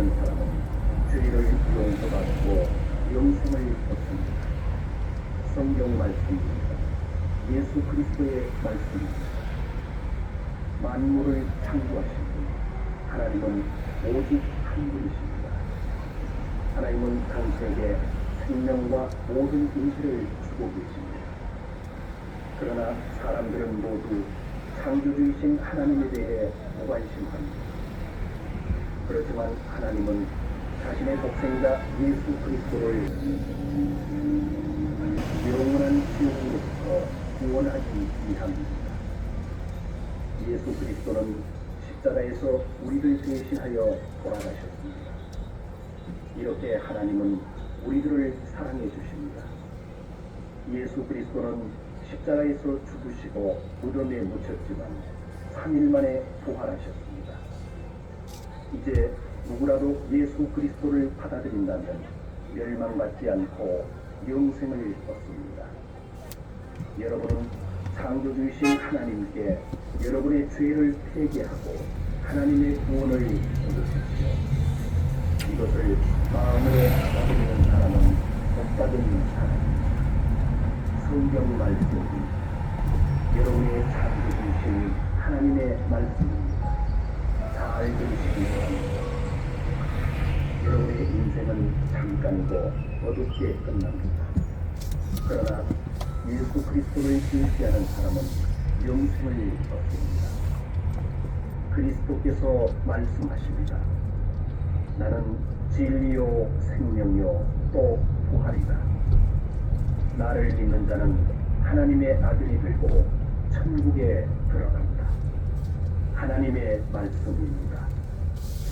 하는 사람은 죄를 용서받고 영생을 얻습니다. 성경 말씀입니다. 예수 그리스도의 말씀입니다. 만물을 창조하신 분, 하나님은 오직 한 분이십니다. 하나님은 당신에게 생명과 모든 인지를 주고 계십니다. 그러나 사람들은 모두 창조주이신 하나님에 대해 무관심합니다. 그렇지만 하나님은 자신의 독생자 예수 그리스도를 영원한 지옥으로부터 구원하기 위함입니다. 예수 그리스도는 십자가에서 우리를 대신하여 돌아가셨습니다. 이렇게 하나님은 우리들을 사랑해 주십니다. 예수 그리스도는 십자가에서 죽으시고 무덤에 묻혔지만 3일 만에 부활하셨습니다. 이제 누구라도 예수 그리스도를 받아들인다면 멸망받지 않고 영생을 얻습니다. 여러분은 창조주이신 하나님께 여러분의 죄를 회개하고 하나님의 구원을 얻으십시오. 이것을 마음으로 받아들이는 사람은 복받은 사람입니다. 성경 말씀이 여러분의 창조주이신 하나님의 말씀입니다. 잘 들으시기 바랍니다. 여러분의 인생은 잠깐이고 어둡게 끝납니다. 그러나 예수 그리스도를 의지하는 사람은 영생을 얻습니다. 그리스도께서 말씀하십니다. 나는 진리요 생명요 또 부활이다. 나를 믿는 자는 하나님의 아들이 되고 천국에 들어간다. 하나님의 말씀입니다.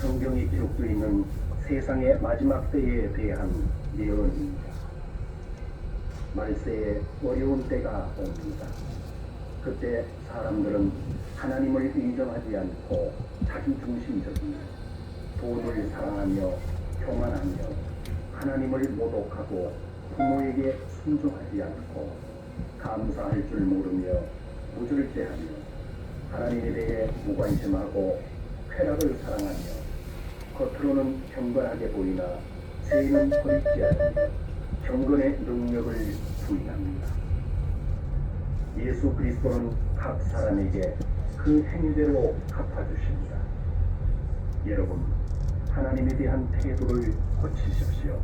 성경에 기록되어 있는 세상의 마지막 때에 대한 예언입니다. 말세에 어려운 때가 옵니다. 그때 사람들은 하나님을 인정하지 않고 자기중심적인 돈을 사랑하며 교만하며 하나님을 모독하고 부모에게 순종하지 않고 감사할 줄 모르며 무절제하며 하나님에 대해 무관심하고 쾌락을 사랑하며 겉으로는 경건하게 보이나 죄는 버리지 않으며 경건의 능력을 부인합니다. 예수 그리스도는 각 사람에게 그 행위대로 갚아주십니다. 여러분, 하나님에 대한 태도를 고치십시오.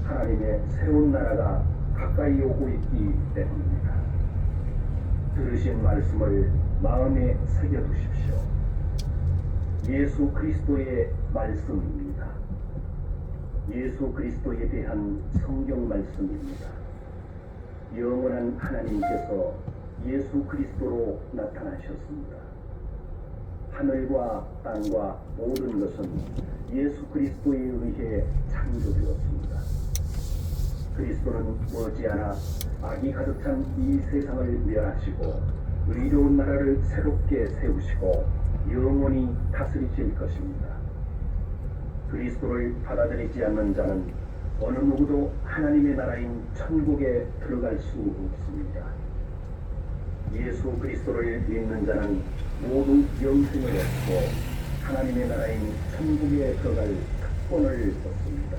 하나님의 새로운 나라가 가까이 오고 있기 때문입니다. 들으신 말씀을 마음에 새겨두십시오. 예수 그리스도의 말씀입니다. 예수 그리스도에 대한 성경 말씀입니다. 영원한 하나님께서 예수 그리스도로 나타나셨습니다. 하늘과 땅과 모든 것은 예수 그리스도에 의해 창조되었습니다. 그리스도는 머지않아 악이 가득 찬 이 세상을 멸하시고 의로운 나라를 새롭게 세우시고 영원히 다스리실 것입니다. 그리스도를 받아들이지 않는 자는 어느 누구도 하나님의 나라인 천국에 들어갈 수 없습니다. 예수 그리스도를 믿는 자는 모두 영생을 얻고 하나님의 나라인 천국에 들어갈 특권을 얻습니다.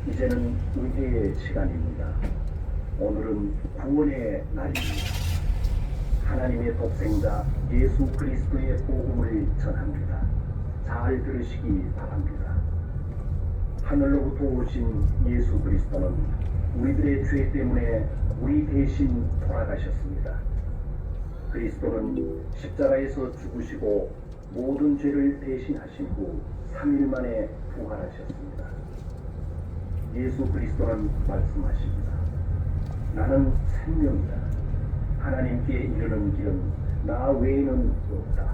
이제는 의회의 시간입니다. 오늘은 구원의 날입니다. 하나님의 독생자 예수 그리스도의 복음을 전합니다. 잘 들으시기 바랍니다. 하늘로부터 오신 예수 그리스도는 우리들의 죄 때문에 우리 대신 돌아가셨습니다. 그리스도는 십자가에서 죽으시고 모든 죄를 대신하신 후 3일 만에 부활하셨습니다. 예수 그리스도는 말씀하십니다. 나는 생명이다. 하나님께 이르는 길은 나 외에는 없다.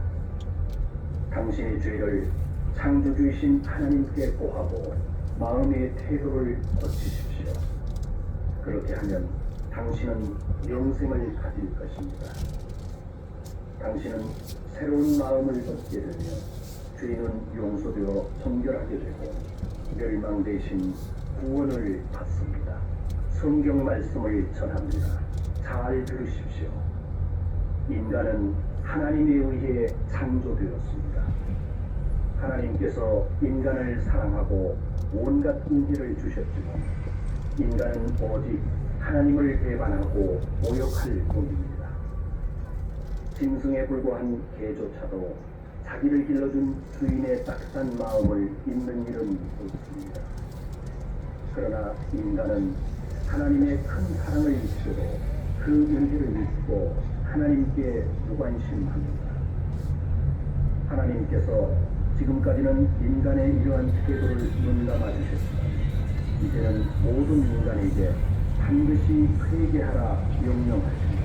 당신의 죄를 창조주이신 하나님께 고하고 마음의 태도를 고치십시오. 그렇게 하면 당신은 영생을 가질 것입니다. 당신은 새로운 마음을 얻게 되며 죄는 용서되어 정결하게 되고 멸망 대신 구원을 받습니다. 성경 말씀을 전합니다. 잘 들으십시오. 인간은 하나님에 의해 창조되었습니다. 하나님 하나님께서 인간을 사랑하고 온갖 은혜를 주셨지만 인간은 오직 하나님을 배반하고 모욕할 뿐입니다. 짐승에 불과한 개조차도 자기를 길러준 주인의 따뜻한 마음을 잊는 일은 없습니다. 그러나 인간은 하나님의 큰 사랑을 잊고 그 은혜를 잊고 하나님께 무관심합니다. 하나님께서 지금까지는 인간의 이러한 태도를 눈감아 주셨지만 이제는 모든 인간에게 반드시 회개하라 명령하십니다.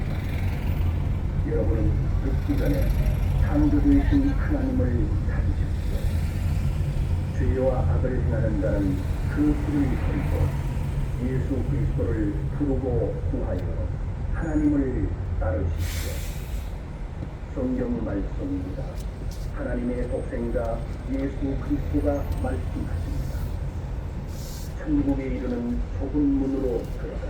여러분은 듣기 전에 창조주이신 하나님을 찾으십시오. 죄와 악을 행하는 자는 그 불을 버리고 예수 그리스도를 부르고 구하여 하나님을 따르십시오. 성경 말씀입니다. 하나님의 독생자 예수 그리스도가 말씀하십니다. 천국에 이르는 좁은 문으로 들어가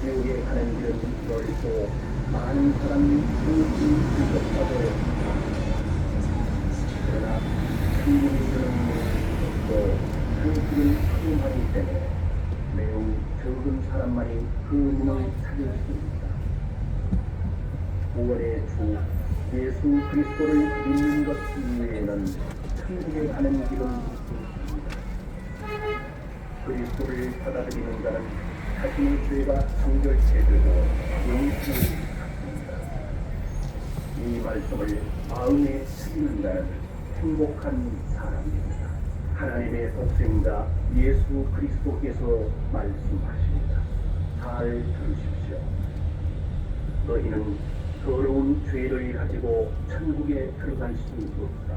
지옥에 가는 길은 넓고 많은 사람이 그 길을 즐겁다고 합니다. 그러나 천국에 이르는 문은 좁고 그 길은 험하기 때문에 매우 적은 사람만이 그 문을 찾을 수 있다. 구원의 주 예수 그리스도를 믿는 것 이외에는 천국에 가는 길은 없습니다. 그리스도를 받아들이는 자는 자신의 죄가 정결되고 용서를 받습니다. 이 말씀을 마음에 새기는 자는 행복한 사람입니다. 하나님의 독생자 예수 그리스도께서 말씀하십니다. 잘 들으십시오. 너희는 더러운 죄를 가지고 천국에 들어갈 수 없다.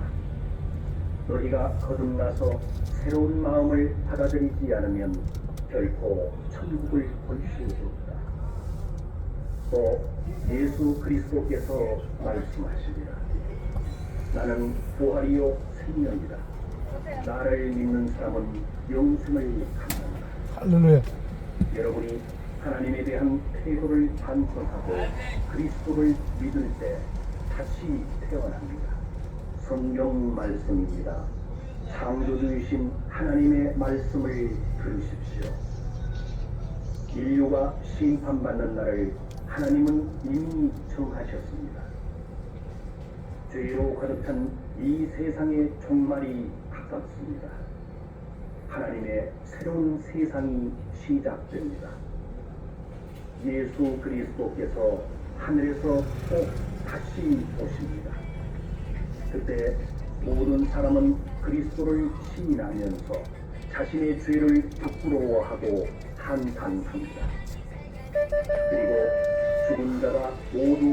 너희가 거듭나서 새로운 마음을 받아들이지 않으면 결코 천국을 볼 수 없다. 또 예수 그리스도께서 말씀하시리라. 나는 부활이요 생명이다. 나를 믿는 사람은 영생을 갖는다. 할렐루야. 여러분이 하나님에 대한 태도를 반성하고 그리스도를 믿을 때 다시 태어납니다. 성경 말씀입니다. 창조주이신 하나님의 말씀을 들으십시오. 인류가 심판받는 날을 하나님은 이미 정하셨습니다. 죄로 가득 찬 이 세상의 종말이 가깝습니다. 하나님의 새로운 세상이 시작됩니다. 예수 그리스도께서 하늘에서 꼭 다시 오십니다. 그때 모든 사람은 그리스도를 시인하면서 자신의 죄를 부끄러워하고 한탄합니다. 그리고 죽은 자가 모두